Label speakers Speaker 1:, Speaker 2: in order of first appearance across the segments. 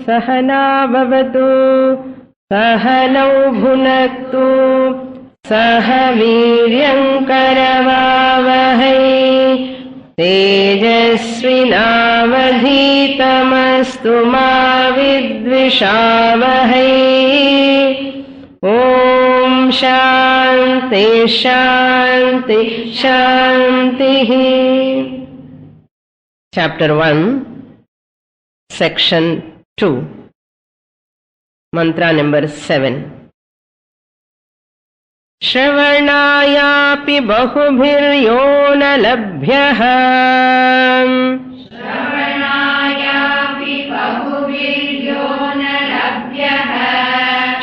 Speaker 1: सहना भवतु सहनौ भुनक्तु सह वीर्यङ्करवावहै तेजस्विनावधीतमस्तु मा विद्विषावहै। ॐ शान्ति शान्ति शान्तिः। Chapter 1, Section 2, Mantra number 7. श्रवणायापि बहुभिर्यो न लभ्यः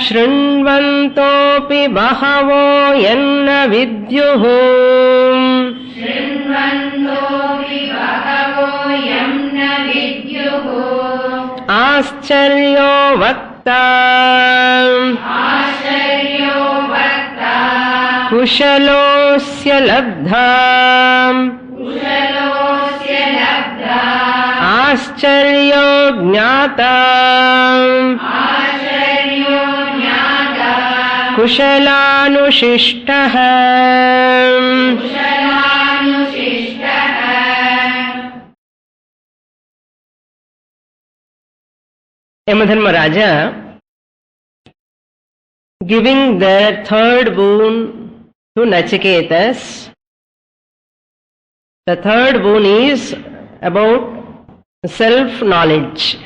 Speaker 1: शृण्वन्तोऽपि बहवो यन्न विद्युः आश्चर्यो वक्ता कुशलोऽस्य लब्धा आश्चर्यो ज्ञाता कुशलानुशिष्टः। Yamadharmaraja, giving the third boon to Nachiketas. The third boon is about self-knowledge.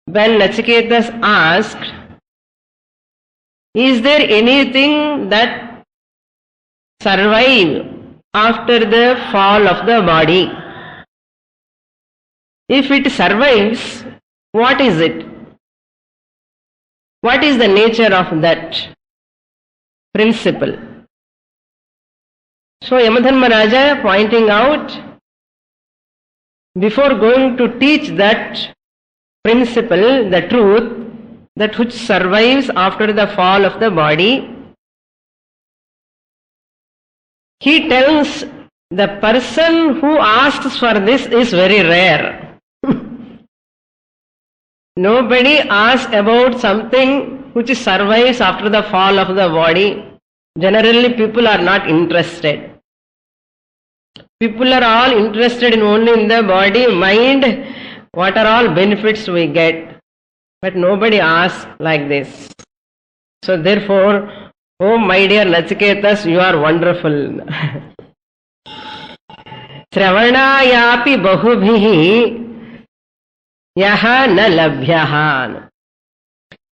Speaker 1: When Nachiketas asked, is there anything that survives after the fall of the body? If it survives, what is it? What is the nature of that principle? So Yamadharmaraja pointing out, before going to teach that principle, the truth, that which survives after the fall of the body, he tells the person who asks for this is very rare. Nobody asks about something which survives after the fall of the body. Generally, people are not interested. People are all interested in only in the body, mind, what are all benefits we get. But nobody asks like this. So therefore, oh my dear Nachiketas, you are wonderful. Sravanayapi bahubhihi yaha na labhyaha.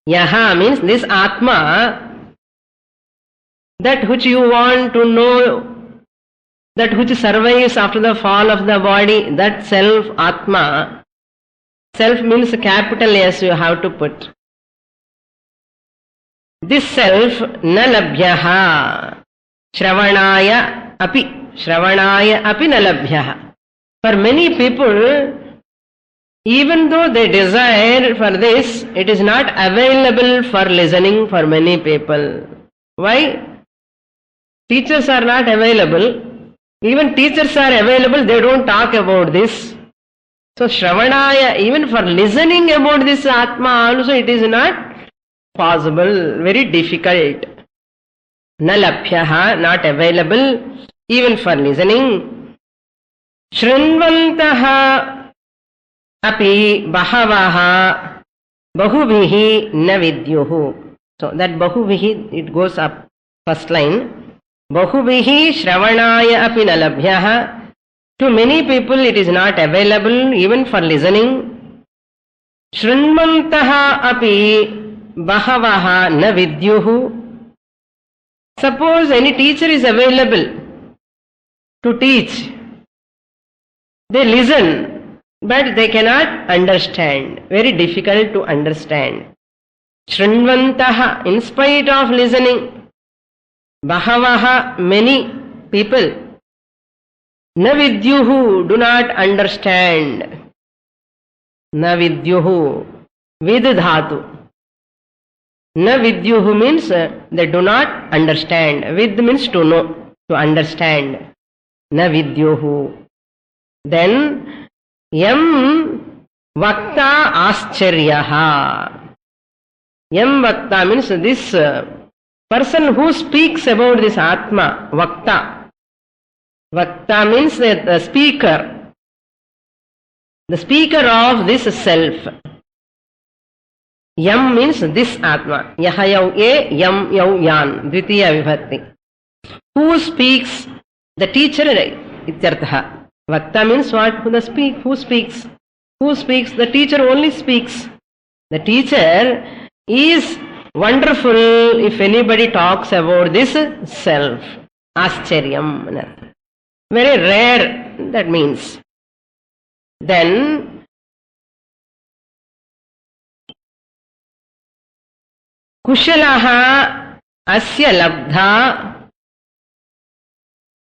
Speaker 1: Yaha means this Atma, that which you want to know, that which survives after the fall of the body, that self, Atma. Self means capital S you have to put. This self, na labhyaha. Shravanaya api. Shravanaya api na labhyaha. For many people, even though they desire for this, it is not available for listening for many people. Why? Teachers are not available. Even teachers are available, they don't talk about this. So Shravanaya, even for listening about this Atma also, it is not possible, very difficult. Na labhyaha, not available, even for listening. Shrinvantaha api bahavaha bahuvihi na vidyuhu. So that bahuvihi, it goes up, first line. Bahuvihi shravanaya api na labhyaha. To many people it is not available even for listening. Shrinvantaha api bahavaha na vidyuhu. Suppose any teacher is available to teach. They listen, but they cannot understand. Very difficult to understand. Shrinvantaha, in spite of listening. Bahavaha, many people. Na vidyuhu, do not understand. Na vidyuhu, vid dhatu. Na vidyuhu means they do not understand. Vid means to know, to understand. Na vidyuhu. Then, yam Vakta Ascharyaha. Yam Vakta means this person who speaks about this Atma, Vakta. Vakta means the speaker. The speaker of this self. Yam means this Atma. Yaha yau e, yam yau yan. Dvitiya vibhakti. Who speaks? The teacher. Ityartha. Vakta means what? Who speaks? Who speaks? The teacher only speaks. The teacher is wonderful if anybody talks about this self. Ascharyam. Very rare, that means. Then, Kushalaha asya labdha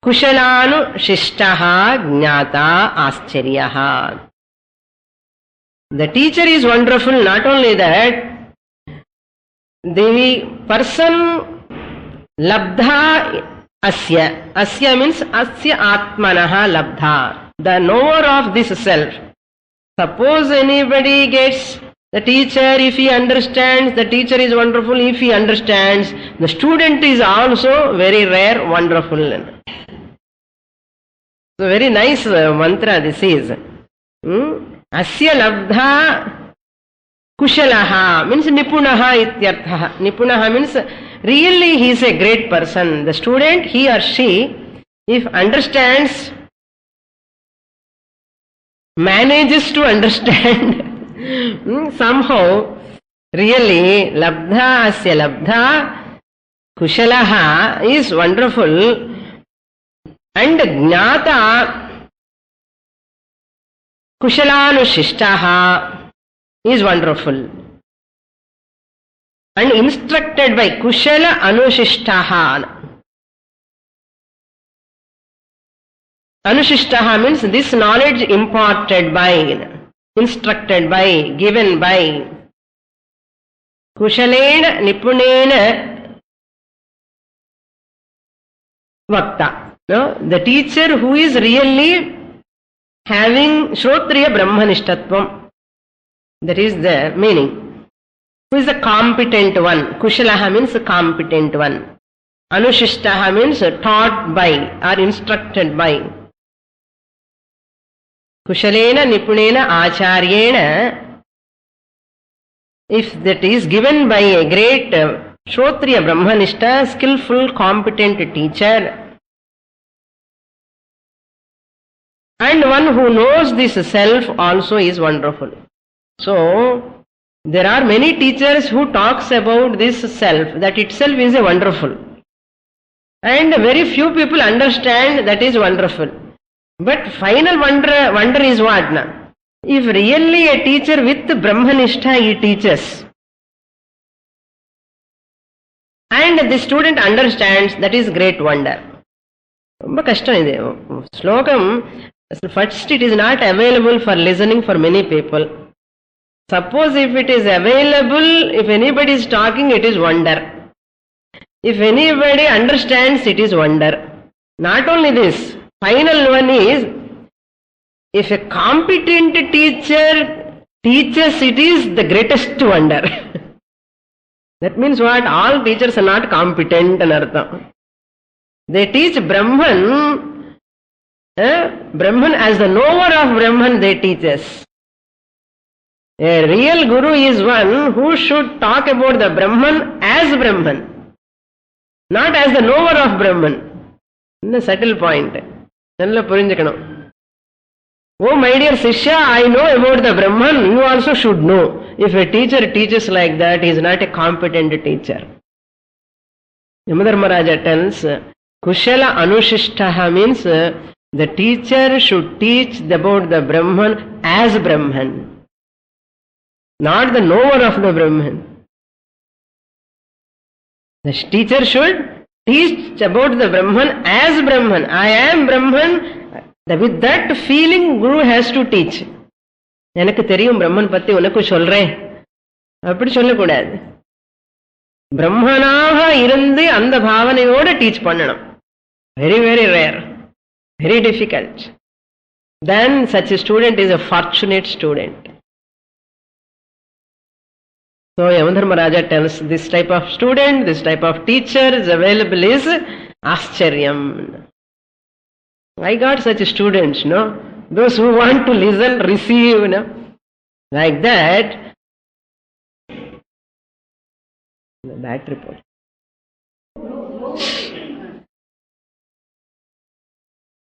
Speaker 1: Kushalanu shishtaha jnata ascharyaha. The teacher is wonderful, not only that, the person labdha asya. Asya means asya atmanaha labdha. The knower of this self. Suppose anybody gets the teacher, if he understands, the teacher is wonderful, if he understands, the student is also very rare, wonderful. So very nice mantra this is. Asya labdha kushalaha means nipunaha ityartha. Nipunaha means really he is a great person. The student, he or she, if understands, manages to understand somehow, really labdha asya labdha kushalaha is wonderful, and jnata kushalanusishtaha is wonderful, and instructed by kushala anushishtaha. Anushishtaha means this knowledge imparted by, instructed by, given by. Kushalena nipunena vakta. No? The teacher who is really having Shrotriya Brahmanishtatvam. That is the meaning. Who is the competent one? Kushalaha means competent one. Anushishtaha means taught by or instructed by. Kushalena nipunena acharyena, if that is given by a great Shrotriya Brahmanishta, skillful, competent teacher, and one who knows this self also is wonderful. So, there are many teachers who talks about this self, that itself is a wonderful. And very few people understand that is wonderful. But final wonder is what? Na? If really a teacher with Brahmanishta he teaches, and the student understands, that is great wonder. Slokam, first it is not available for listening for many people. Suppose if it is available, if anybody is talking, it is wonder. If anybody understands, it is wonder. Not only this, final one is, if a competent teacher teaches, it is the greatest wonder. That means what? All teachers are not competent, anartha. They teach Brahman, Brahman as the knower of Brahman they teach us. A real guru is one who should talk about the Brahman as Brahman, not as the knower of Brahman. In a subtle point. Oh my dear Sishya, I know about the Brahman, you also should know. If a teacher teaches like that, he is not a competent teacher. Yamadharmaraja tells, Kushala Anushishtaha means the teacher should teach about the Brahman as Brahman, not the knower of the Brahman. The teacher should teach about the Brahman as Brahman. I am Brahman. With that feeling, Guru has to teach. எனக்கு தெரியும் பிரம்மன் பத்தி உனக்கு சொல்றேன் அப்படி சொல்லக்கூடாது. பிரம்மனாக இருந்து அந்த பாவனையோட teach பண்ணணும். Very, very rare. Very difficult. Then such a student is a fortunate student. So Yamadharmaraja tells this type of student, this type of teacher is available is Ascharyam. I got such students, no? Those who want to listen, receive, no? Like that. The bad report.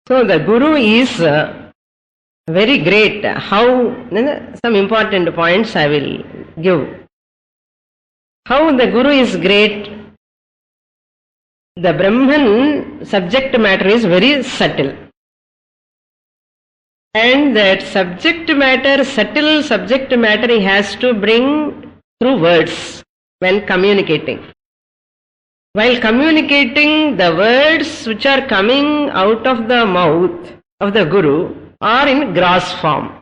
Speaker 1: So the Guru is very great. How, some important points I will give. How the Guru is great. The Brahman subject matter is very subtle. And that subject matter, subtle subject matter, he has to bring through words when communicating. While communicating, the words which are coming out of the mouth of the Guru are in gross form.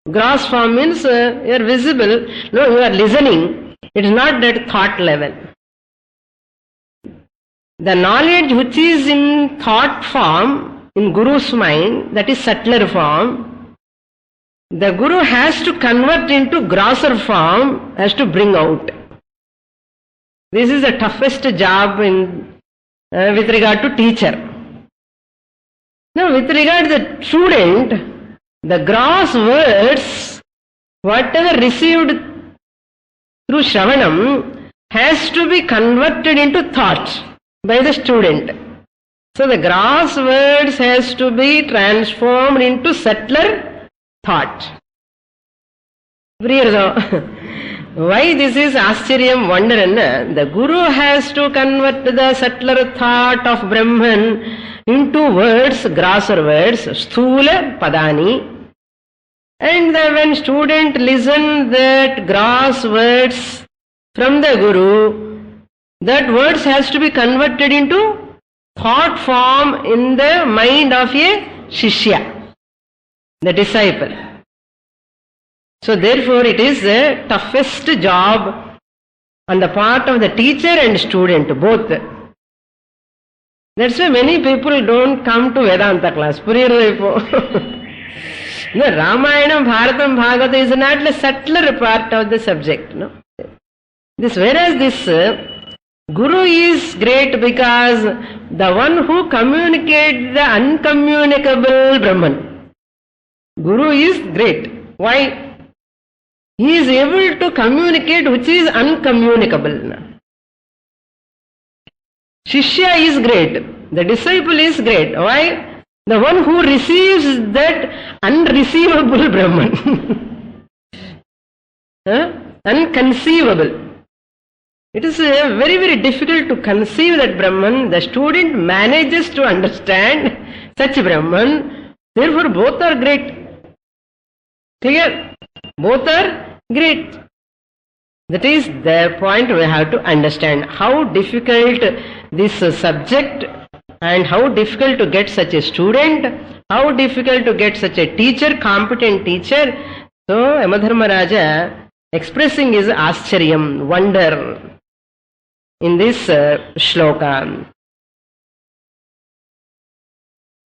Speaker 1: Gross form means you are visible, no, you are listening. It is not that thought level. The knowledge which is in thought form, in Guru's mind, that is subtler form, the Guru has to convert into grosser form, has to bring out. This is the toughest job with regard to teacher. Now, with regard to the student, the gross words, whatever received through Shravanam, has to be converted into thought by the student. So the gross words has to be transformed into subtler thought. Why this is Ascharyam, wonder? The Guru has to convert the subtler thought of Brahman into words, grosser words, sthula padani. And when student listen that gross words from the Guru, that words has to be converted into thought form in the mind of a Shishya, the disciple. So therefore it is the toughest job on the part of the teacher and student, both. That's why many people don't come to Vedanta class. No, Ramayana, Bharatam, Bhagavata is not the subtler part of the subject. No? Whereas this Guru is great because the one who communicates the uncommunicable Brahman. Guru is great. Why? He is able to communicate which is uncommunicable. Shishya is great. The disciple is great. Why? The one who receives that unreceivable Brahman. Unconceivable. It is very, very difficult to conceive that Brahman. The student manages to understand such Brahman. Therefore, both are great. Clear? Both are great. That is the point we have to understand. How difficult this subject and how difficult to get such a student, how difficult to get such a teacher, competent teacher. So, Yamadharmaraja expressing his Ascharyam, wonder, in this shloka.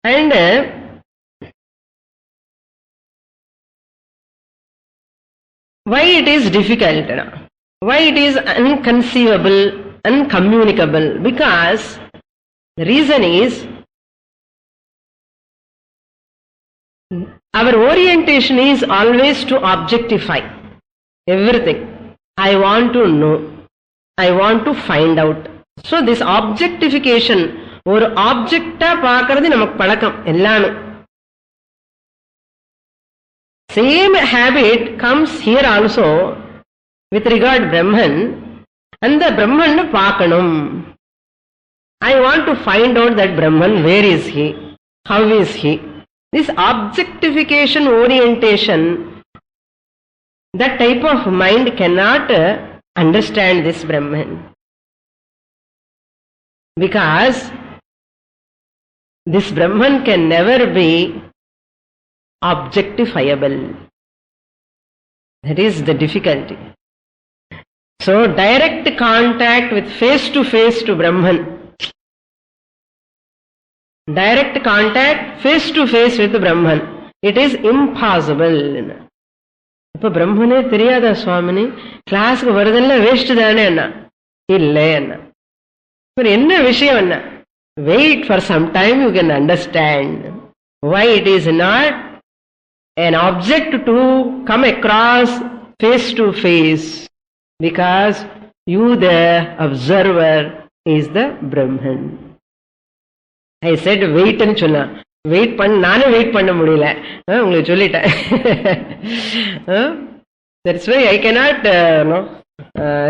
Speaker 1: And why it is difficult? Why it is unconceivable, uncommunicable? Because the reason is our orientation is always to objectify everything. I want to know. I want to find out. So this objectification, ஒரு ஆப்ஜெக்டா பார்க்கறது நமக்கு பழக்கம் எல்லாமே. Same habit comes here also with regard Brahman. அந்த Brahman பார்க்கணும். I want to find out that Brahman, where is he? How is he? This objectification orientation, that type of mind cannot understand this Brahman. Because this Brahman can never be objectifiable. That is the difficulty. So direct contact with face to Brahman. Direct contact face to face with Brahman. It is impossible. அப்ப பிரம்மனே தெரியாதா சுவாமினி? கிளாஸுக்கு வருதெல்லாம் waste தானே அண்ணா? இல்லை அண்ணா. என்ன விஷயம் என்ன? Wait for some time, you can understand why it is not an object to come across face to face, because you, the observer, is the Brahman. I said wait ன்னு சொன்னா, வெயிட் பண்ண நானே wait பண்ண முடியல, உங்களுக்கு சொல்லிட்டேன். That's why I cannot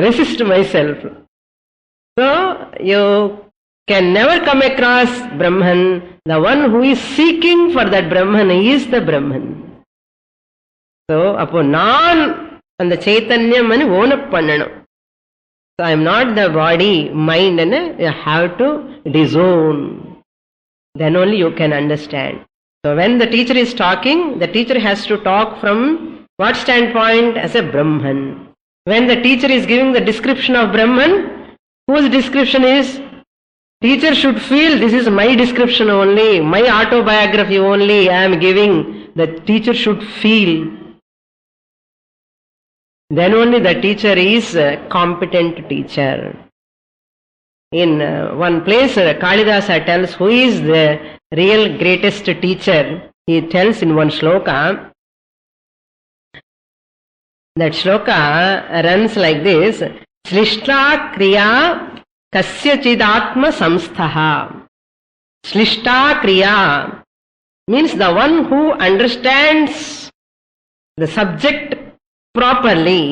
Speaker 1: resist myself. So you can never come across Brahman. The one who is seeking for that Brahman is the Brahman. So அப்போ நான் அந்த சைத்தன்யம் ஓன் அப் பண்ணணும். So I am not the body, mind, and you have to disown. Then only you can understand. So when the teacher is talking, the teacher has to talk from what standpoint? As a Brahman. When the teacher is giving the description of Brahman, whose description is? Teacher should feel this is my description only, my autobiography only I am giving. The teacher should feel. Then only the teacher is a competent teacher. In one place, Kalidasa tells who is the real greatest teacher. He tells in one shloka. That shloka runs like this: Shlishta kriya kasyachidatma samsthaha. Shlishta kriya means the one who understands the subject properly.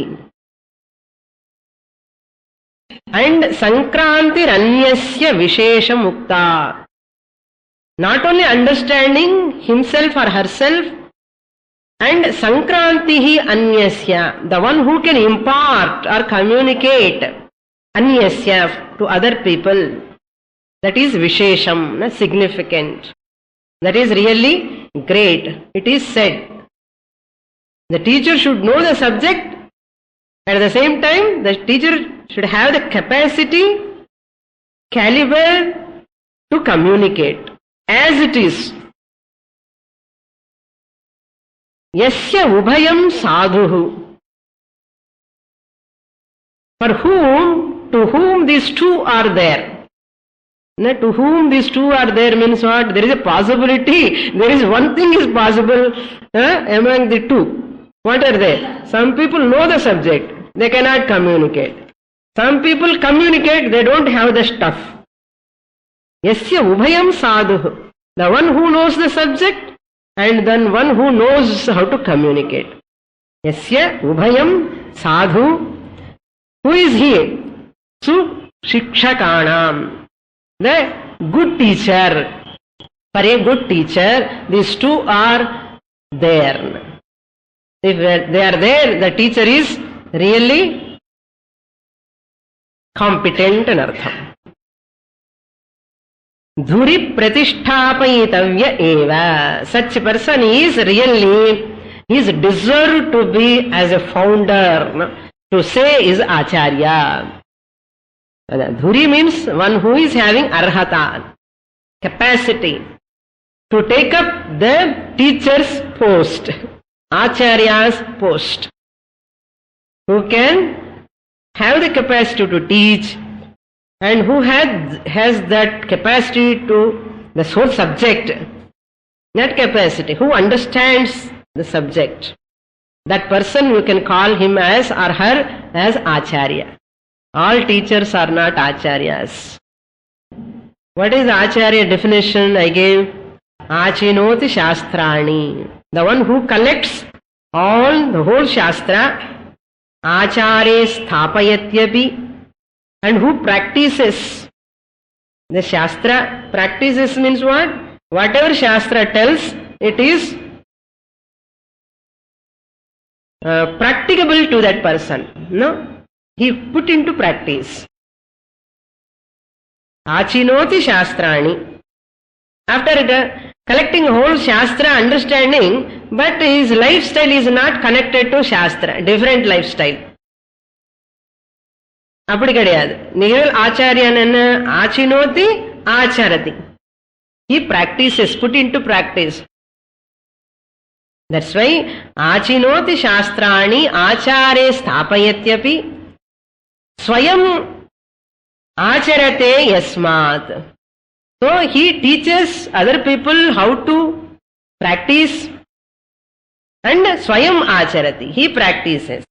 Speaker 1: And Sankrantir Anyasya Vishesha Mukta. Not only understanding himself or herself, and Sankrantihi Anyasya, the one who can impart or communicate Anyasya to other people. That is Vishesham, significant. That is really great. It is said, the teacher should know the subject. At the same time, the teacher should have the capacity, caliber to communicate as it is. Yasya ubhayam sadhuhu. For whom, to whom these two are there. Now, to whom these two are there means what? There is a possibility. There is one thing is possible among the two. What are they? Some people know the subject. They cannot communicate. Some people communicate, they don't have the stuff. Yasya ubhayam sadhu. The one who knows the subject and then one who knows how to communicate. Yasya ubhayam sadhu. Who is he? Su shikshakanam. The good teacher. For a good teacher, these two are there. If they are there, the teacher is really competent in artham. Dhuri pratisthapayitavya eva. Such a person is really, he is deserved to be as a founder, to say is acharya. Dhuri means one who is having arhata, capacity to take up the teacher's post, acharya's post. Who can have the capacity to teach and who has that capacity to the whole subject, that capacity, who understands the subject. That person you can call him as or her as acharya. All teachers are not acharyas. What is acharya definition I gave? Achinoti shastrani. The one who collects the whole shastra, acharya sthapayatyapi, and who practices the shastra. Practices means what? Whatever shastra tells, it is practicable to that person. No? He put into practice. Achinoti shastrani. After collecting whole shastra understanding, but his lifestyle is not connected to shastra, different lifestyle. அப்படி கிடையாது. நிகழ் ஆச்சாரியன் என்ன? ஆச்சினோதி ஆச்சாரதி. He practices, put into practice. That's why Achinoti Shastrani Achare Sthapayatyapi Swayam Acharate Yasmat. So he teaches other people how to practice, and Swayam Acharati, he practices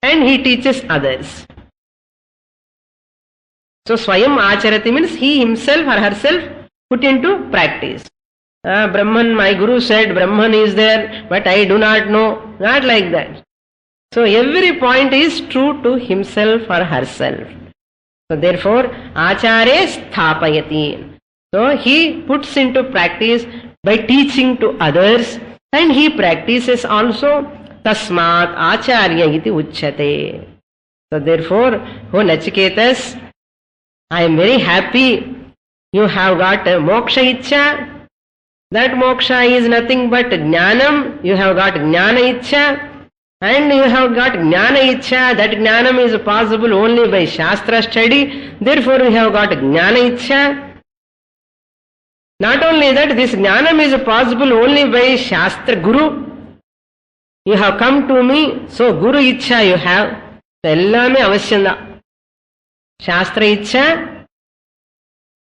Speaker 1: and he teaches others. So Swayam Acharati means he himself or herself put into practice. Brahman, my guru said Brahman is there, but I do not know. Not like that. So every point is true to himself or herself. So therefore, Achare Sthapayati. So he puts into practice by teaching to others, and he practices also. Tasmat Acharya iti uchyate. So therefore, O Nachiketas, I am very happy you have got a moksha ichcha. That moksha is nothing but jnanam. You have got jnana ichcha, and you have got jnana ichcha. That jnanam is possible only by shastra study. Therefore, you have got jnana ichcha. Not only that, this jnanam is possible only by shastra guru. You have come to me, so guru ichcha you have. Ellame avasyanda. Shastra ichcha,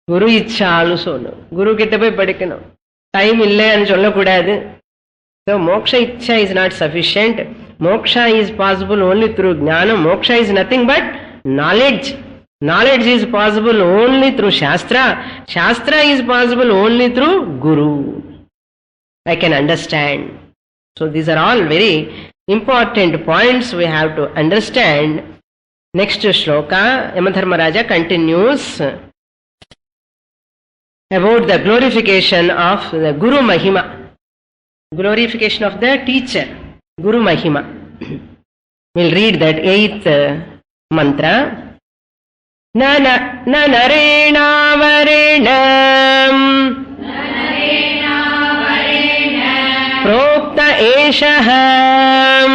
Speaker 1: guru ichcha also no. Guru kitta poi padikkanum. Time ille and sollakudadu. So moksha ichcha is not sufficient. Moksha is possible only through jnana. Moksha is nothing but knowledge. Knowledge is possible only through Shastra. Shastra is possible only through Guru. I can understand. So these are all very important points we have to understand. Next shloka, Yamadharmaraja continues about the glorification of the Guru Mahima. Glorification of the teacher, Guru Mahima. We'll read that 8th mantra. Na narena varenam prokta eshaham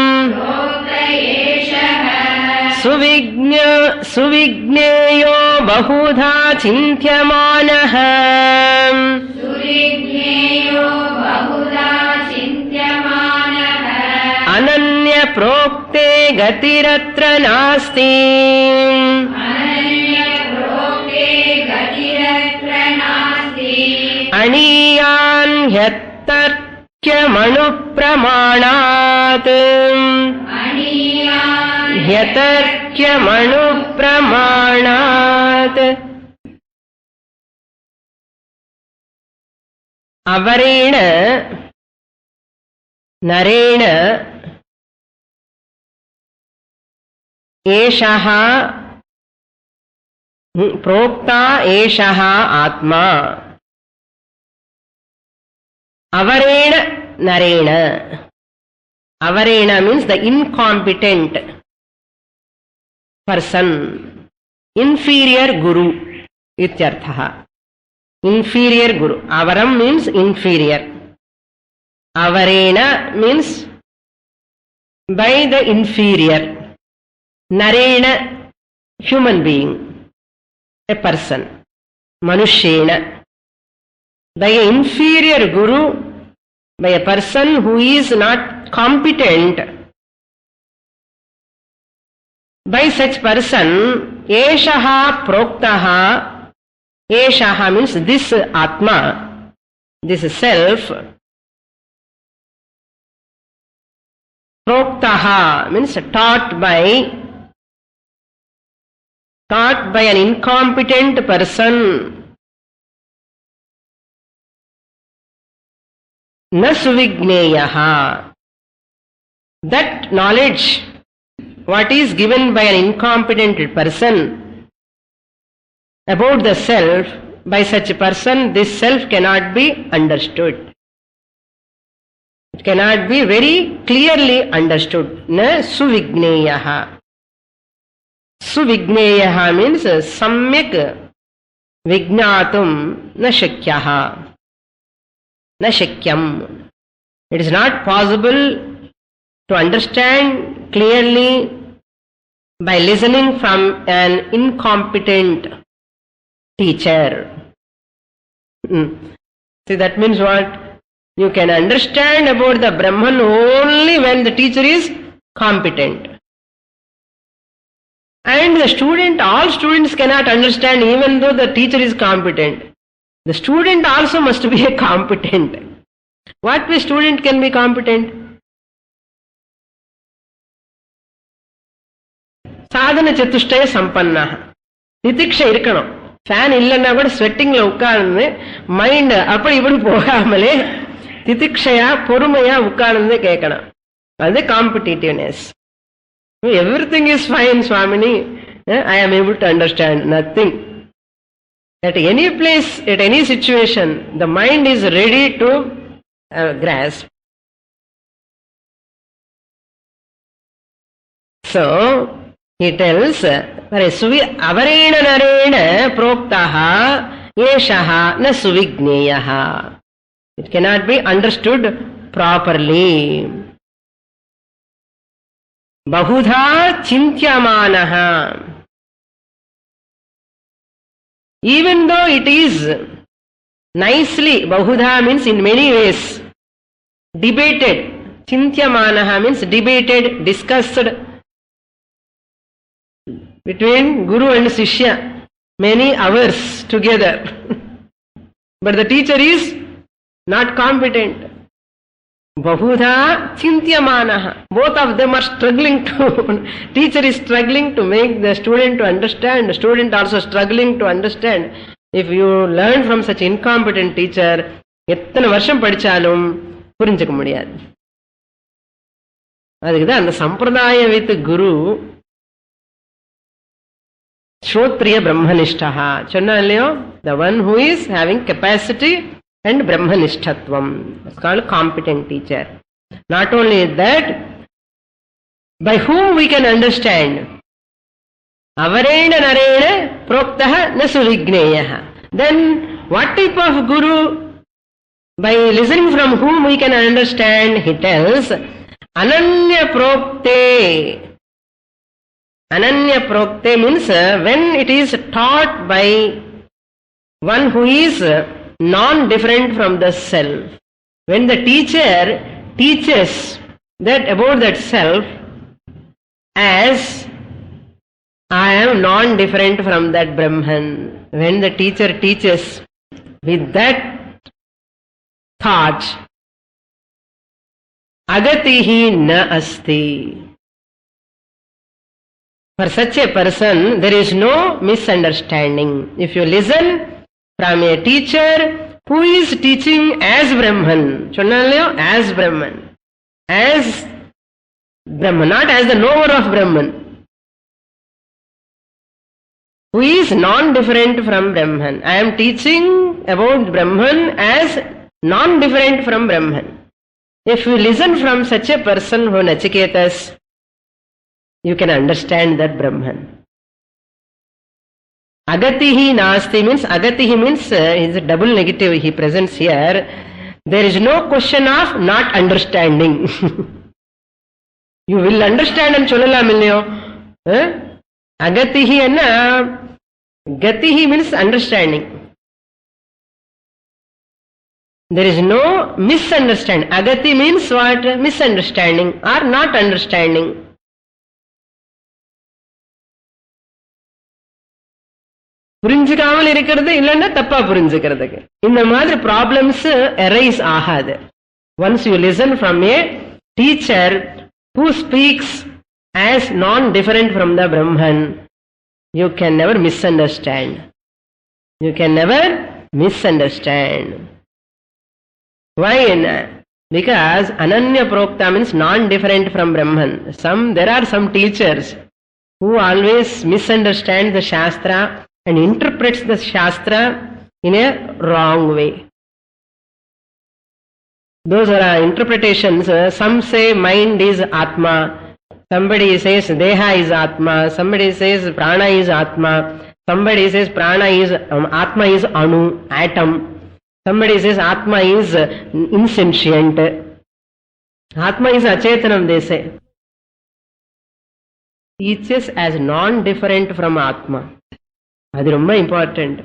Speaker 1: suvigneyo bahudha chintyamanaham ananya prokte gatiratra nasti Aniyan hyatarkyamanu pramanat hyatarkyamanu pramanat avarena narena eshaha prokta eshaha atma avarena narena. Avarena means the incompetent person, inferior guru ityartha. Inferior guru. Avaram means inferior. Avarena means by the inferior. Narena, human being, a person. Manushena. By an inferior guru, by a person who is not competent, by such person, eshaha proktaha, eshaha means this atma, this self, proktaha means taught by an incompetent person. Na suvigneyaha. That knowledge, what is given by an incompetent person about the self, by such a person, this self cannot be understood. It cannot be very clearly understood. Na suvigneyaha. Suvigneyaha means samyak vignatum na shakyaha. Na shakyam. It is not possible to understand clearly by listening from an incompetent teacher. See, that means what? You can understand about the Brahman only when the teacher is competent. And the student, all students cannot understand even though the teacher is competent. The student also must be a competent. What way student can be competent? Sadhana chatushtaya sampanna. Titiksha irkanam. Fan illanna kuda sweating la ukkarundu mind appadi ipadi pogamale titikshaya porumaya ukkarundu kekkanam. Adu competitiveness. Everything is fine, Swamini. I am able to understand nothing. At any place, at any situation, the mind is ready to grasp. So, he tells, avarena narena proktaha yeshaha na suvigneyaha. It cannot be understood properly. Bahudha chintyamanaha. Even though it is nicely, bahudha means in many ways, debated. Chintyamanaha means debated, discussed between Guru and Sishya, many hours together. But the teacher is not competent. Bahudha chintyamanaha. Both of them are struggling to, teacher is struggling to make the student to understand, the student also struggling to understand. If you learn from such incompetent teacher, எத்தனை வருஷம் படிச்சாலும் புரிஞ்சுக்க முடியாது. அதுக்குதான் அந்த சம்பிரதாயம் with Guru Shrotriya Brahmanishtaha. Chonna illiyo? The one who is having capacity and Brahmanishtatvam. It's called competent teacher. Not only that, by whom we can understand. Avarena narena proktaha na suvigneyaha. Then, what type of guru? By listening from whom we can understand, he tells, Ananya prokte. Ananya prokte means when it is taught by one who is non-different from the self. When the teacher teaches that about that self as I am non-different from that Brahman. When the teacher teaches with that thought, agatihi na asti. For such a person, there is no misunderstanding. If you listen from a teacher who is teaching as Brahman, as Brahman, as Brahman, not as the knower of Brahman, who is non-different from Brahman. I am teaching about Brahman as non-different from Brahman. If you listen from such a person who Nachiketas, you can understand that Brahman. Agatihi nasti means, agatihi means is a double negative he presents here. There is no question of not understanding. You will understand and cholala milliyo. Agatihi anna, gatihi means understanding. There is no misunderstanding. Agati means what? Misunderstanding or not understanding. புரிஞ்சுக்காமல் இருக்கிறது இல்லைன்னா தப்பா புரிஞ்சுக்கிறதுக்கு இந்த மாதிரி problems arise ஆகாது. Once you listen from a teacher who speaks as non different from the Brahman, you can never misunderstand. You can never misunderstand. Why? Because ananya prokta means non-different from Brahman. There are some teachers who always misunderstand the Shastra and interprets the Shastra in a wrong way. Those are interpretations. Some say mind is Atma, somebody says Deha is Atma, somebody says Prana is Atma, somebody says Prana is Atma is Anu, atom, somebody says Atma is insentient, Atma is Achetanam, they say. Teaches as non-different from Atma. அது ரொம்ப important.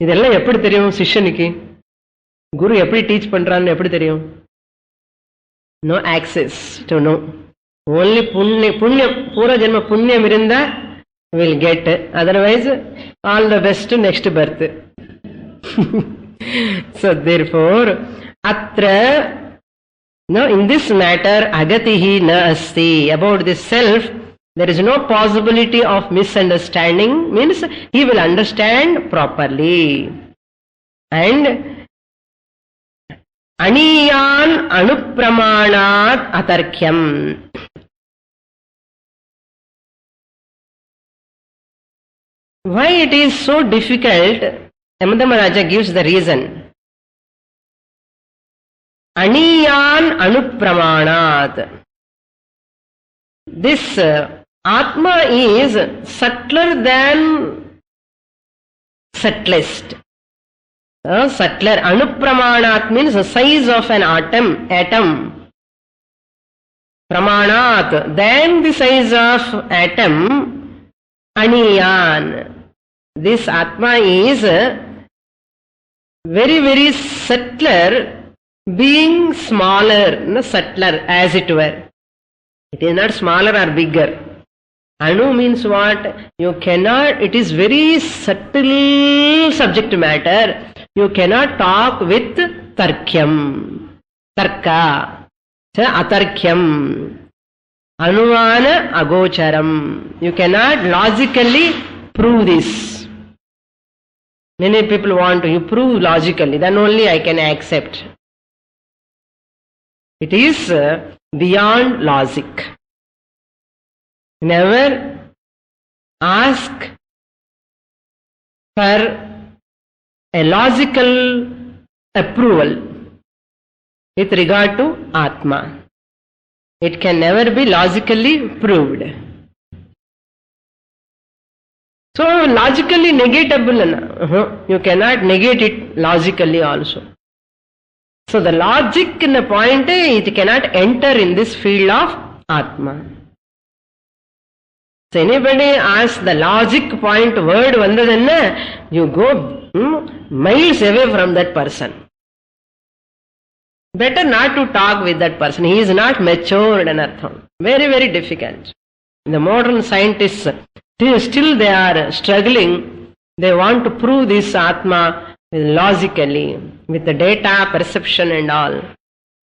Speaker 1: இதெல்லாம் எப்படி தெரியும் சிஷ்யனுக்கு? குரு எப்படி teach பண்றான்னு எப்படி தெரியும்? No access to no. Only புண்ணியம் பூர்வ ஜென்ம புண்ணியம் இருந்தா will get, otherwise all the best next birth. So therefore atra no, in this matter agatihi na asti, about this self there is no possibility of misunderstanding, means he will understand properly. And aniyan anupramanat atarkyam, why it is so difficult? Yamadamaraja gives the reason. Aniyan anupramanat, this Atma is subtler than subtlest. Subtler. Anupramanat means the size of an atom. Pramanat, than the size of atom. Aniyan, this Atma is very, very subtler, being smaller, no, subtler as it were. It is not smaller or bigger. Anu means what? You cannot, it is very subtle subject matter. You cannot talk with tarkyam. Tarka. Atarkyam. Anuvana agocharam. You cannot logically prove this. Many people want to, you prove logically, then only I can accept. It is beyond logic. Never ask for a logical approval with regard to Atma. It can never be logically proved. So logically negatable, you cannot negate it logically also. So the logic in the point, it cannot enter in this field of Atma. So anybody asks the logic point word vandadanna, you go miles away from that person. Better not to talk with that person. He is not matured in artham. Very, very difficult. The modern scientists, still they are struggling. They want to prove this Atma logically, with the data, perception and all.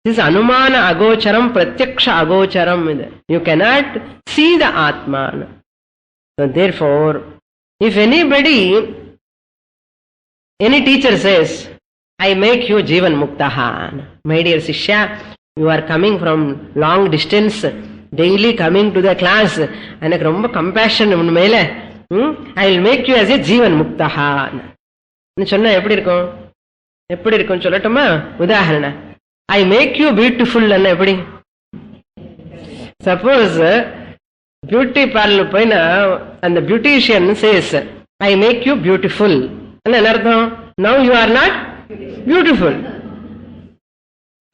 Speaker 1: This is Anumana Agocharam, Pratyaksha Agocharam. You cannot see the Atman. So therefore, if anybody, any teacher says, I make you Jivan Muktaha. My dear Sishya, you are coming from long distance, daily coming to the class, and a compassion, I will make you as a Jivan Muktaha. சொன்னா எப்படி இருக்கும்? எப்படி இருக்கும் சொல்லட்டுமா? உதாரணம், ஐ make you beautiful என்ன எப்படி? Suppose beauty parlour போயினா அந்த beautician says I make you beautiful என்ன அர்த்தம்? Now you are not beautiful.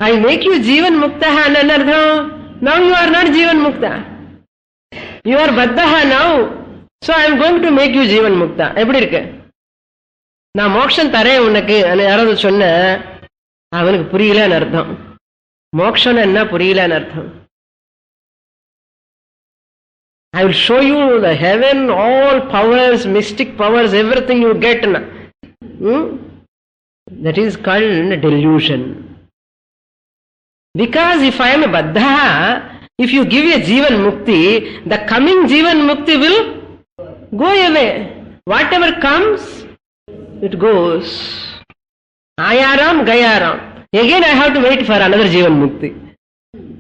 Speaker 1: I make you jivan mukta என்ன அர்த்தம்? Now you are not jivan mukta. You are baddha now, so I am going to make you jivan mukta. எப்படி இருக்கு? நான் மோட்சம் தரேன் உனக்கு யாராவது சொன்ன, அவனுக்கு புரியலன்னு அர்த்தம். மோட்சம் என்ன புரியலன்னு அர்த்தம். I will show you the heaven, all powers, mystic powers, everything you get. That is called delusion. Because if I am a baddha, if you give a Jivan Mukti, the coming Jivan Mukti will go away. Whatever comes, it goes. Ayaram, Gayaram. Again I have to wait for another Jivan Mukti.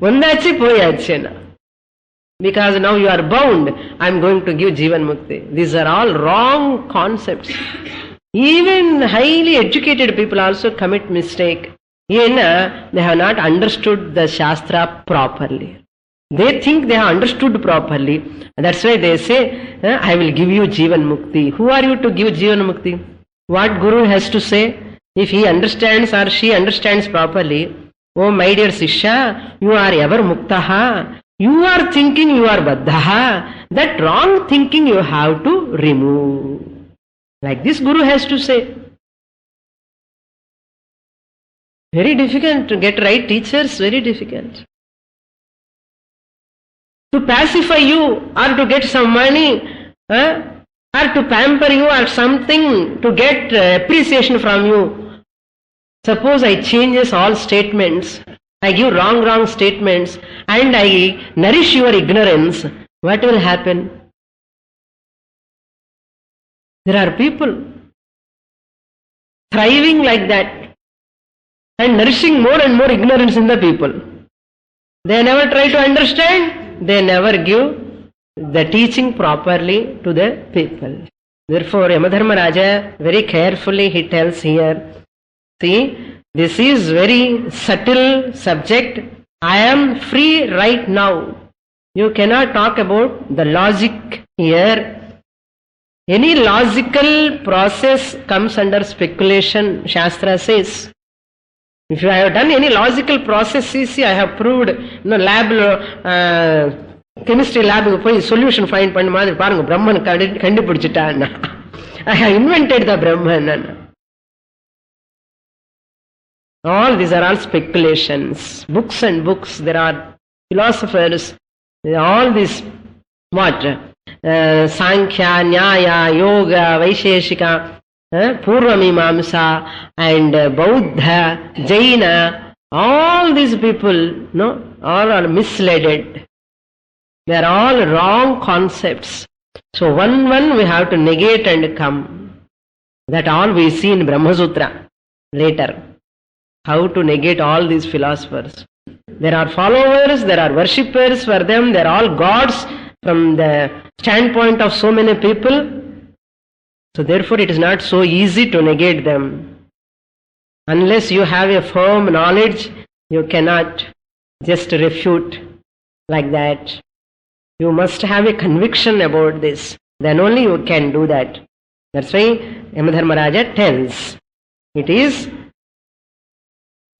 Speaker 1: Vandachi poyachi na. Because now you are bound, I am going to give Jivan Mukti. These are all wrong concepts. Even highly educated people also commit mistake. They have not understood the Shastra properly. They think they have understood properly. That's why they say, I will give you Jivan Mukti. Who are you to give Jivan Mukti? What Guru has to say? If he understands or she understands properly, oh my dear Sishya, you are ever Muktaha. You are thinking you are Baddhaha. That wrong thinking you have to remove. Like this Guru has to say. Very difficult to get right teachers, very difficult. To pacify you or to get some money, or to pamper you or something to get appreciation from you. Suppose I changes all statements, I give wrong statements and I nourish your ignorance, what will happen? There are people thriving like that and nourishing more and more ignorance in the people. They never try to understand, they never give the teaching properly to the people. Therefore, Yamadharmaraja very carefully he tells here, see, this is very subtle subject. I am free right now. You cannot talk about the logic here. Any logical process comes under speculation, Shastra says. If I have done any logical processes, I have proved, lab, chemistry lab போய் solution find பண்ண மாதிரி பாருங்க பிரம்மன் கண்டுபிடிச்சிட்டான். I have invented the Brahman. All these are all speculations. Books and books. There are philosophers. All these what? Sankhya, Nyaya, Yoga, Vaisheshika, Purvamimamsa, and Bauddha, Jaina. All these people, all are misled. They are all wrong concepts. So one we have to negate and come. That all we see in Brahma Sutra later. How to negate all these philosophers. There are followers, there are worshippers for them, they are all gods from the standpoint of so many people. So therefore it is not so easy to negate them. Unless you have a firm knowledge, you cannot just refute like that. You must have a conviction about this. Then only you can do that. That's why Yamadharmaraja tells, it is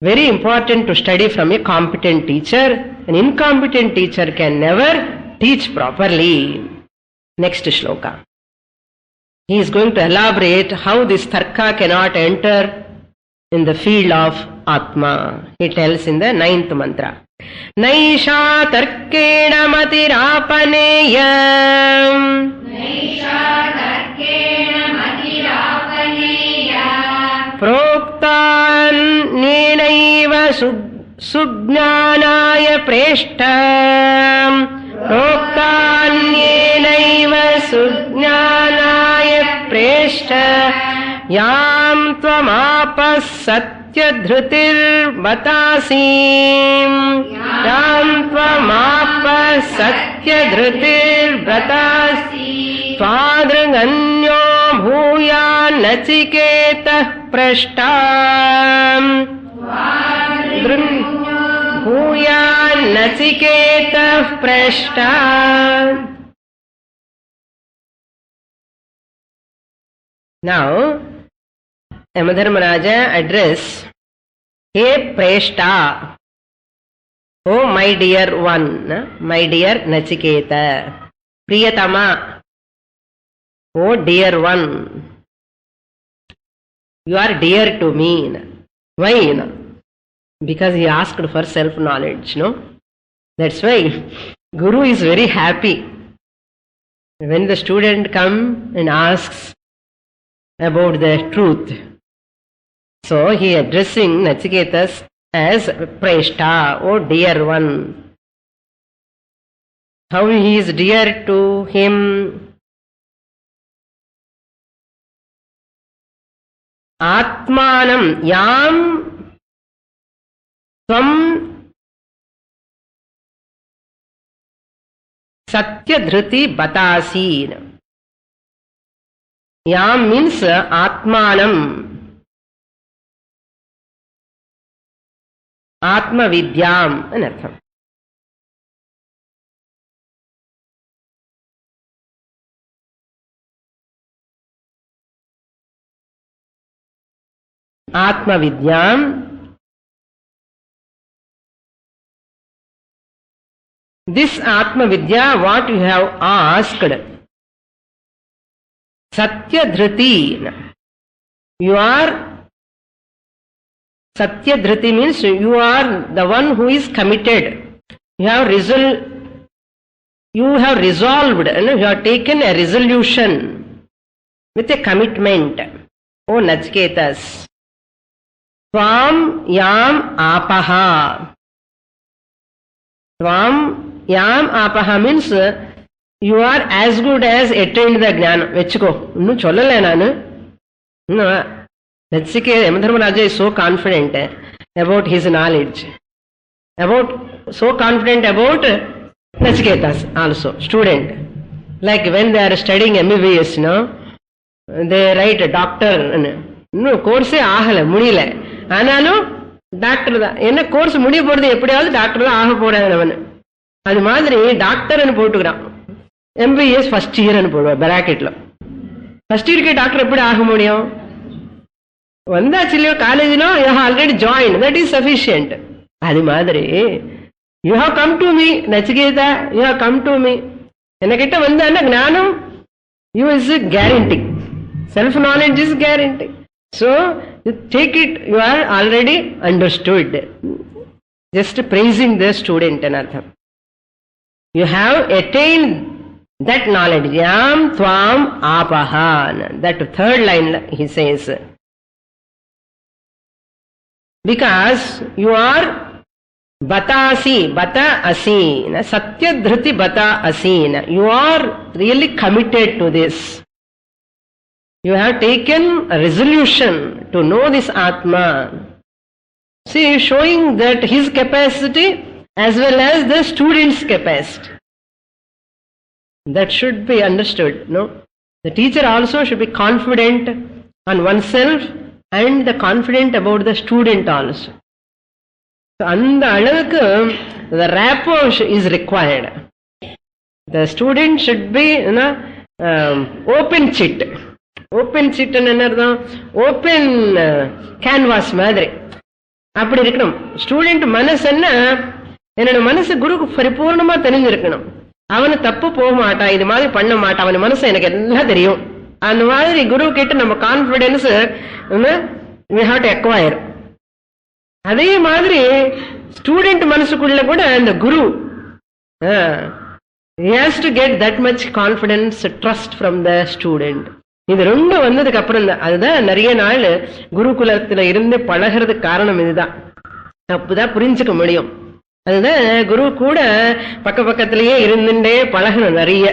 Speaker 1: very important to study from a competent teacher. An incompetent teacher can never teach properly. Next shloka. He is going to elaborate how this tarka cannot enter in the field of Atma. He tells in the 9th mantra. Naisha tarkena matirapaneya. Naisha tarkena matirapaneya. Proktan nenaiva sujnanaya preshtam. Proktan nenaiva sujnanaya preshtam. Yam tvamapas satyadhrutir batasim. Yam tvamapas satyadhrutir batasim. Tvadranganyo bhuyan nachiketah prashtam. Bhuyan nachiketah prashtam. Now, Yamadharmaraja address, Hey Preshta, oh my dear one, my dear Nachiketa, Priyatama, oh dear one, you are dear to me. Why? Because he asked for self-knowledge, no? That's why Guru is very happy. When the student comes and asks about the truth, so he addressing Nachiketas as Preshta, oh dear one. How he is dear to him. Atmanam yam tvam satyadhruti batasin. Yam means Atmanam. Atma Vidyam anartham. Atma Vidyam. This Atma Vidya, what you have asked, Satya Dhruti, you are Satyadhriti means you are the one who is committed. You have resolved, you have taken a resolution with a commitment. O Nachiketas. Tvam yam apaha. Tvam yam apaha means you are as good as attained the jnana. Vechiko. Innu chollale nanu. Nachiketa, Yamadharmaraja is so confident about his knowledge. So confident about Nachiketas also, student. Like when they are studying MBBS, they write a doctor. No, course ஆகல முடியல. ஆனாலும் doctor தான். என்ன course முடிய போறது எப்படியாவது doctor தான் ஆக போறான். அது மாதிரி டாக்டர்னு போட்டுக்கிறான். MBBS ஃபர்ஸ்ட் இயர்னு போடுவார் பிராக்கெட்ல. ஃபர்ஸ்ட் இயருக்கு டாக்டர் எப்படி ஆக முடியும்? வந்தாச்சு இல்லையோ காலேஜிலோ you have already join, that is sufficient. அது மாதிரி you have come to me Nachiketa, you have come to me. என்கிட்ட வந்தான்னா gnanam you is guarantee, self knowledge is guarantee. So you take it, you are already understood. Just praising the student anartham. You have attained that knowledge. Yam tvam apaha. That third line he says. Because you are batasi, bata asin, satyadhriti bata asin. You are really committed to this. You have taken a resolution to know this Atma. See, showing that his capacity as well as the student's capacity. That should be understood, no? The teacher also should be confident on oneself and confident about the student also. So, அந்த அளவுக்கு the rapport is required. The student should be, open chit. Open சீட்னு என்ன அர்த்தம்? Open canvas மாதிரி அப்படி இருக்கணும். Student மனசு என்ன, என்னோட மனசு குருக்கு பரிபூர்ணமா தெரிஞ்சிருக்கணும். அவனு தப்பு போக மாட்டான், இது மாதிரி பண்ண மாட்டான், அவன் மனசு எனக்கு எல்லாம் தெரியும். அந்த மாதிரி குரு கிட்ட நம்ம confidence we have to acquire. அதே மாதிரி ஸ்டூடெண்ட் மனசுக்குள்ள கூட அந்த குரு he has to get that much confidence, trust from the student. இது ரெண்டு வந்ததுக்கு அப்புறம் தான், அதுதான் நிறைய நாள் குருகுலத்துல இருந்து பழகிறதுக்கு காரணம் இதுதான். அப்பதான் புரிஞ்சுக்க முடியும். அதுதான் குரு கூட பக்கத்திலேயே இருந்துட்டே பழகணும். நிறைய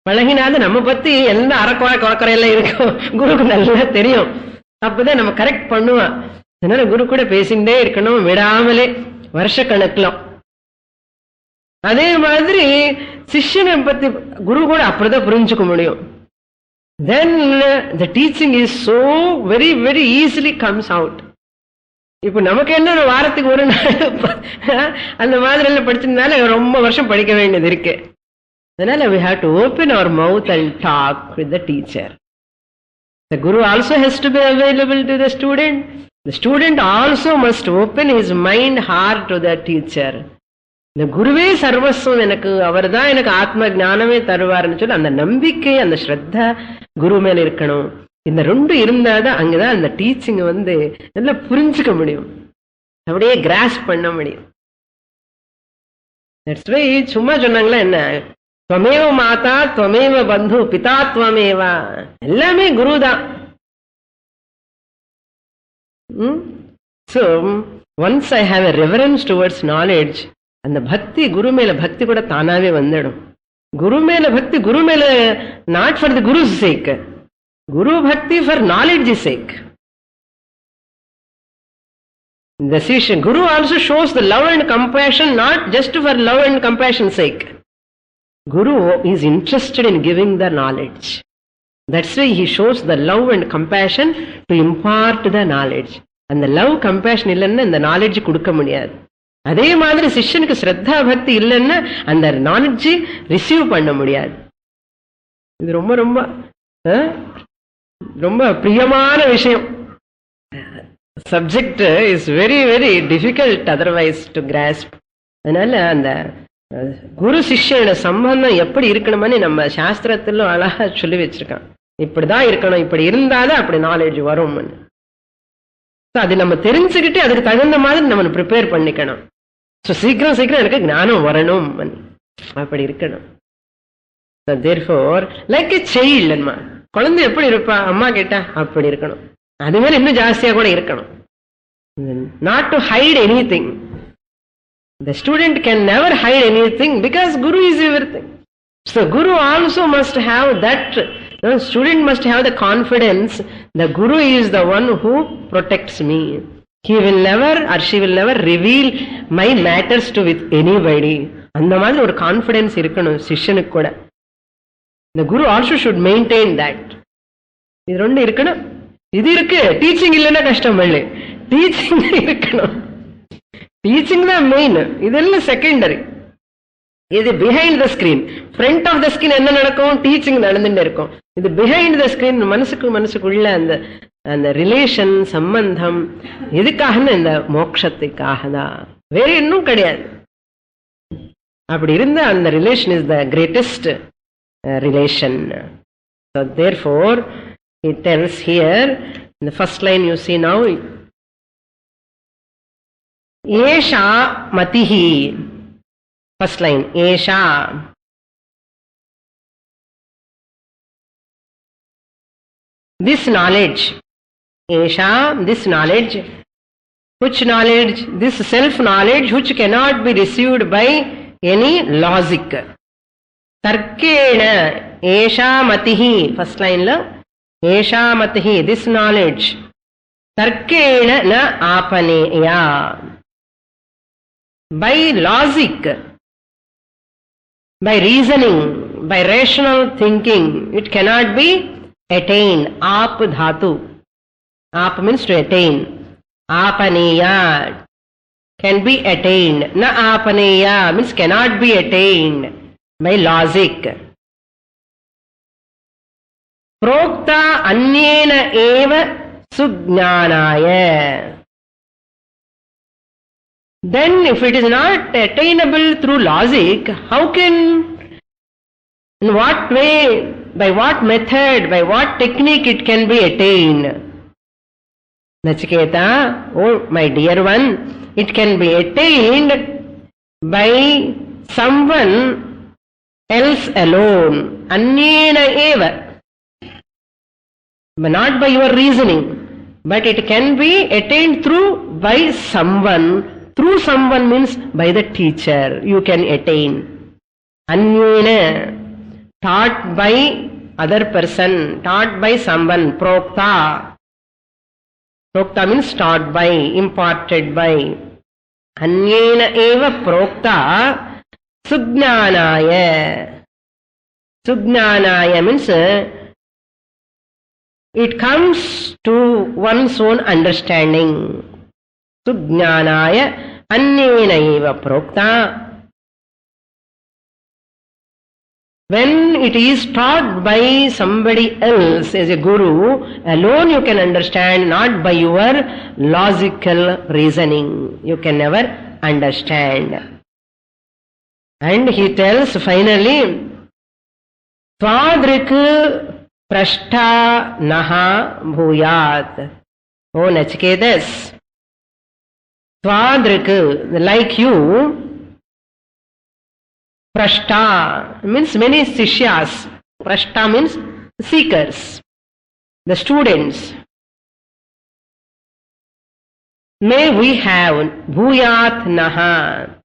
Speaker 1: பழகினாலும் நம்ம பத்தி எந்த அறக்குறையெல்லாம் இருக்கும் குருக்கு நல்லா தெரியும். அப்பதான் நம்ம கரெக்ட் பண்ணுவான். அதனால குரு கூட பேசிட்டே இருக்கணும், விடாமலே வருஷக்கணக்கலாம். அதே மாதிரி சிஷ்யனை பத்தி குரு கூட அப்படிதான் புரிஞ்சுக்க முடியும். Then the teaching is so very very easily comes out. இப்ப நமக்கு என்ன ஒரு வாரத்துக்கு ஒரு நாள் அந்த மாதிரி எல்லாம் படிச்சிருந்தால ரொம்ப வருஷம் படிக்க வேண்டியது இருக்கு. அதனால we have to open our mouth and talk with the teacher. The guru also has to be available to the student. The student also must open his mind, heart to the teacher. இந்த குருவே சர்வஸ்வம், எனக்கு அவர் தான் எனக்கு ஆத்ம ஞானமே தருவார்னு சொல்லி அந்த நம்பிக்கை, அந்த ஸ்ரத்தா குரு மேல இருக்கணும். இந்த ரெண்டு இருந்தாதான் அங்கதான் அந்த டீச்சிங் நல்லா புரிஞ்சுக்க முடியும், அப்படியே கிராஸ் பண்ண முடியும். சும்மா சொன்னாங்களா என்ன, துவமேவ மாதா துவமேவ பந்து பிதா துவமேவா, எல்லாமே குரு தான். So once I have a reverence towards knowledge, அந்த பக்தி குரு மேல பக்தி கூட தானாவே வந்துடும். குரு மேல பக்தி, குரு மேல not for the cruise sake, guru bhakti for knowledge sake. The Sisha Guru also shows the love and compassion not just for love and compassion sake. Guru is interested in giving the knowledge. That's why he shows the love and compassion to impart the knowledge. And the love compassion இல்லைன்னா இந்த knowledge கொடுக்க முடியாது. அதே மாதிரி சிஷ்யனுக்கு ஸ்ரத்தா பக்தி இல்லைன்னா அந்த நாலேஜ் ரிசீவ் பண்ண முடியாது. இது ரொம்ப ரொம்ப ரொம்ப பிரியமான விஷயம். Subject is very very difficult otherwise to grass. அதனால அந்த குரு சிஷ்யனோட சம்பந்தம் எப்படி இருக்கணும்னு நம்ம சாஸ்திரத்திலும் அழகா சொல்லி வச்சிருக்கான். இப்படிதான் இருக்கணும், இப்படி இருந்தாதான் அப்படி நாலேஜ் வரும். அது நம்ம தெரிஞ்சுக்கிட்டு அதுக்கு தகுந்த மாதிரி நம்ம ப்ரிப்பேர் பண்ணிக்கணும். சீக்கிரம் சீக்கிரம் எனக்கு ஞானம் வரணும், அப்படி இருக்கணும். Therefore, like a child, குழந்தை எப்படி இருப்பா, அம்மா கேட்டா அப்படி இருக்கணும். அது மேல இன்னும் ஜாஸ்தியா கூட இருக்கணும். Not to hide anything. The student can never hide anything because Guru is everything. So Guru also must have that. Student must have the confidence. The Guru is the one who protects me. He will never or she will never reveal my matters to with anybody. அந்த மாதிரி ஒரு confidence இருக்கணும் சிஷ்யனுக்கு கூட. The Guru also should maintain that. இது ரெண்டு இருக்கணும். இது இருக்கு, டீச்சிங் இல்லைன்னா கஷ்டம் இல்லை. டீச்சிங் இருக்கணும். டீச்சிங் தான் மெயின், இதெல்லாம் செகண்டரி. இது behind the screen. Front of the screen என்ன நடக்கும், டீச்சிங் நடந்துட்டு இருக்கும். இது பிஹைண்ட் த ஸ்கிரீன், மனசுக்குள்ள அந்த அந்த ரிலேஷன் சம்பந்தம் எதுக்காகன்னு இந்த மோட்சத்துக்காக தான், வேற இன்னும் கிடையாது. அப்படி இருந்த அந்த relation is the greatest relation. So therefore it tells here in the first line, you see now, esha matihi. First line, esha. This knowledge, esha, this knowledge. Which knowledge? This self-knowledge which cannot be received by any logic. Tarkena, esha matihi. First line la, esha matihi, this knowledge. Tarkena na apaneya. By logic, by reasoning, by rational thinking, it cannot be attained. Aap dhatu. Aap means to attain. Apaneya can be attained. Na apaneya means cannot be attained by logic. Prokta anyena eva sujnanaya. Then if it is not attainable through logic, how can, in what way, by what method, by what technique it can be attained? Nachiketa, oh my dear one, it can be attained by someone else alone. Anyena eva. But not by your reasoning, but it can be attained by someone. Through someone means by the teacher you can attain. Anyena, taught by other person, taught by someone. Prokta. Prokta means taught by, imparted by. Anyena eva prokta sujnanaya. Sujnanaya means it comes to one's own understanding. Sujnanaya anyena eva prokta. When it is taught by somebody else as a guru, alone you can understand, not by your logical reasoning. You can never understand. And he tells finally, Tvadriku prashta naha bhuyat. O Nachiketas, Tvadriku, like you, prashta means many sishyas. Prashta means seekers, the students. May we have bhuyat naha.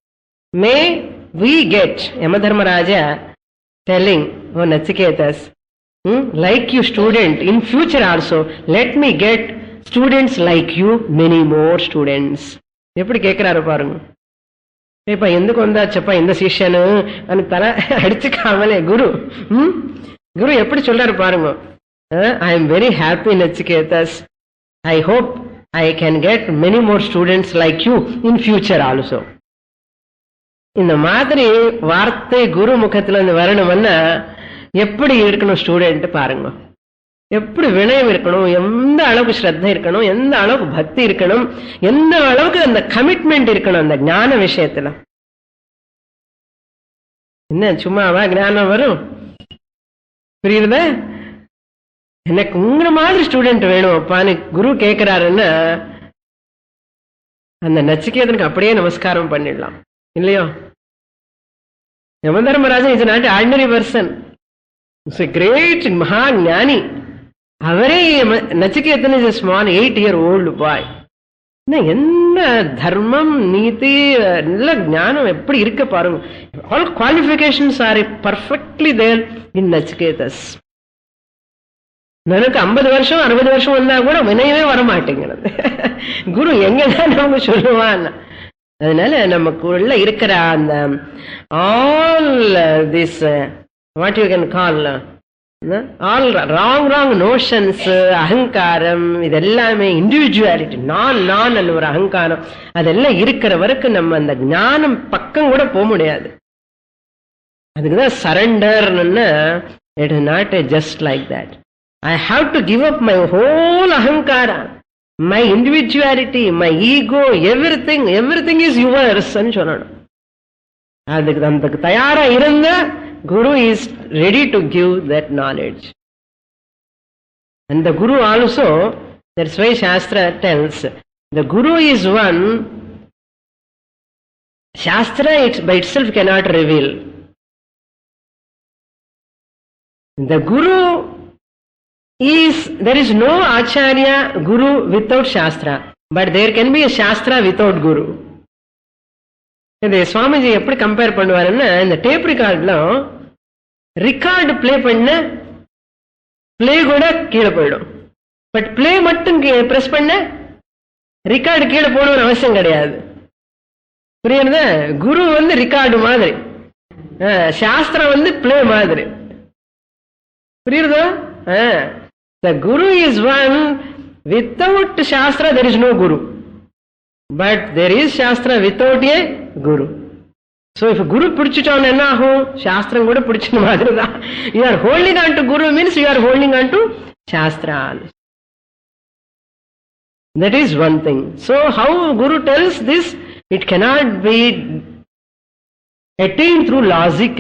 Speaker 1: May we get, Yamadharmaraja telling, oh Nachiketas, like you student, in future also, let me get students like you, many more students. எப்படி கேட்கிறாரு பாருங்க. இப்ப ఎందుకు வந்தாச்சப்பா இந்த சிஷ்யனு தலை அடிச்சுக்காமலே குரு எப்படி சொல்றாரு பாருங்க. I am very happy Nachiketas. I hope I can get many more students like you in future also. இந்த மாதிரி வார்த்தை குரு முகத்துல இருந்து வரணும்னா எப்படி இருக்கணும் ஸ்டூடெண்ட் பாருங்க. எப்படி வினயம் இருக்கணும், எந்த அளவுக்கு ஸ்ரத்த இருக்கணும், எந்த அளவுக்கு பக்தி இருக்கணும், எந்த அளவுக்கு அந்த கமிட்மெண்ட் இருக்கணும் அந்த ஞான விஷயத்துல. என்ன சும்மாவா ஞானம் வரும்? புரியுறத? எனக்கு உங்களை மாதிரி ஸ்டூடெண்ட் வேணும் அப்பான்னு குரு கேட்கிறாருன்னா அந்த நச்சிகேதனுக்கு அப்படியே நமஸ்காரம் பண்ணிடலாம் இல்லையோ? Yamadharmarajan is not ordinary person, it's a great maha gnani. அவரே Nachiketan is a small 8-year-old boy. என்ன தர்மம் நீதி நல்ல ஞானம் எப்படி இருக்க பாருங்க. All qualifications are perfectly there in Nachiketas. எனக்கு 50 வருஷம் 60 வருஷம் வந்தா கூட வினையவே வரமாட்டேங்கிறது. குரு எங்கதான் நமக்கு சொல்லுவான். அதனால நமக்குள்ள இருக்கிற அந்த all this what you can call all wrong notions, அகங்காரம், இதெல்லாமே இண்டிவிஜுவாலிட்டி, நான் ஒரு அகங்காரம், அதெல்லாம் இருக்கிற வரைக்கும் நம்ம அந்த ஞானம் பக்கம் கூட போக முடியாது. அதுக்குதான் சரண்டர்னு. It is not just like that. I have to give up my whole ahankara, my individuality, my ego, everything is yours ன்னு சொல்லணும். அதுக்கு தயாரா இருந்த Guru is ready to give that knowledge. And the Guru also, that's why Shastra tells, the Guru is one, Shastra by itself cannot reveal. The Guru there is no Acharya Guru without Shastra, but there can be a Shastra without Guru. இந்த சுவாமிஜி எப்படி compare பண்ணுவாருன்னா, இந்த tape ரெக்கார்ட்ல record play பண்ண play கூட கீழே போயிடும், but play மட்டும் press பண்ண ரெக்கார்டு கீழே போடணும்னு அவசியம் கிடையாது. புரியுறதா? குரு ரெக்கார்டு மாதிரி, சாஸ்திரம் பிளே மாதிரி. புரியுறதா? The Guru is one. Without Shastra there is no Guru, but there is Shastra without a Guru. So if Guru பிடிச்சிட்டோம் என்ன ஆகும்? சாஸ்திரம் கூட பிடிச்ச மாதிரி தான். You are holding on to Guru means you are holding on to Shastra. That is one thing. So how Guru tells this? It cannot be attained through logic.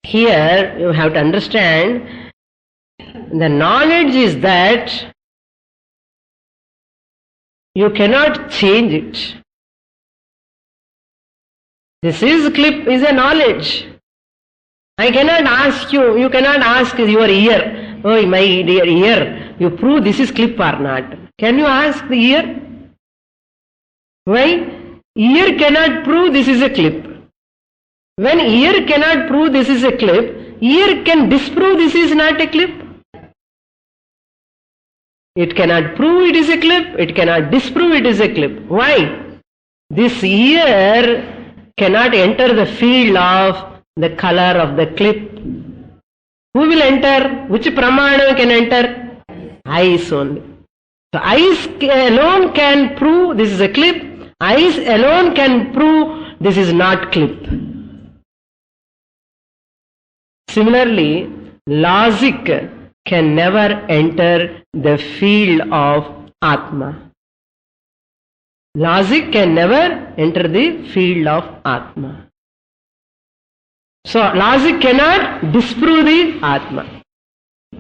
Speaker 1: Here you have to understand, the knowledge is that you cannot change it. This is clip is a knowledge. I cannot ask you, you cannot ask your ear, oh my dear ear, you prove this is clip or not. Can you ask the ear? Why? Ear cannot prove this is a clip. When ear cannot prove this is a clip, ear can disprove this is not a clip. It cannot prove it is a clip, it cannot disprove it is a clip. Why? This ear cannot enter the field of the color of the clip. Who will enter? Which pramana can enter? Eyes only. So eyes alone can prove this is a clip, eyes alone can prove this is not clip. Similarly, logic can never enter the field of Atma. Logic can never enter the field of Atma. So logic cannot disprove the Atma.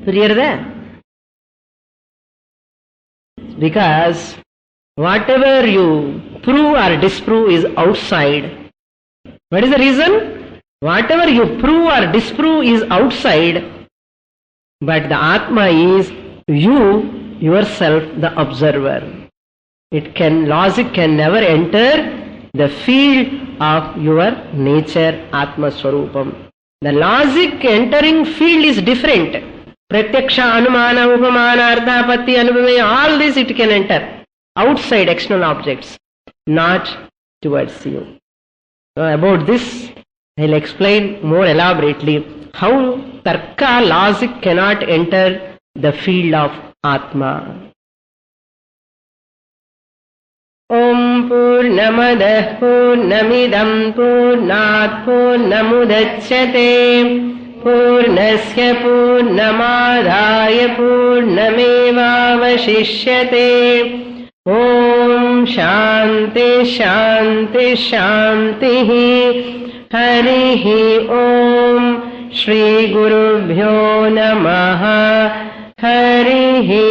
Speaker 1: Clear that? Because whatever you prove or disprove is outside. What is the reason? Whatever you prove or disprove is outside, but the Atma is you, yourself, the observer. Logic can never enter the field of your nature, Atma Swarupam. The logic entering field is different. Pratyaksha, Anumana, Upamana, Ardhapatti, Anubhava, all this it can enter. Outside external objects, not towards you. So about this, I'll explain more elaborately how Tarka, logic cannot enter the field of Atma. Om Purnamadah Purnamidam Purnat Purnamudachyate Purnasya Purnamadaya Purnamevavashishyate. Om Shanti Shanti Shanti. Harihi Om. Shri Gurubhyo Namaha. Harihi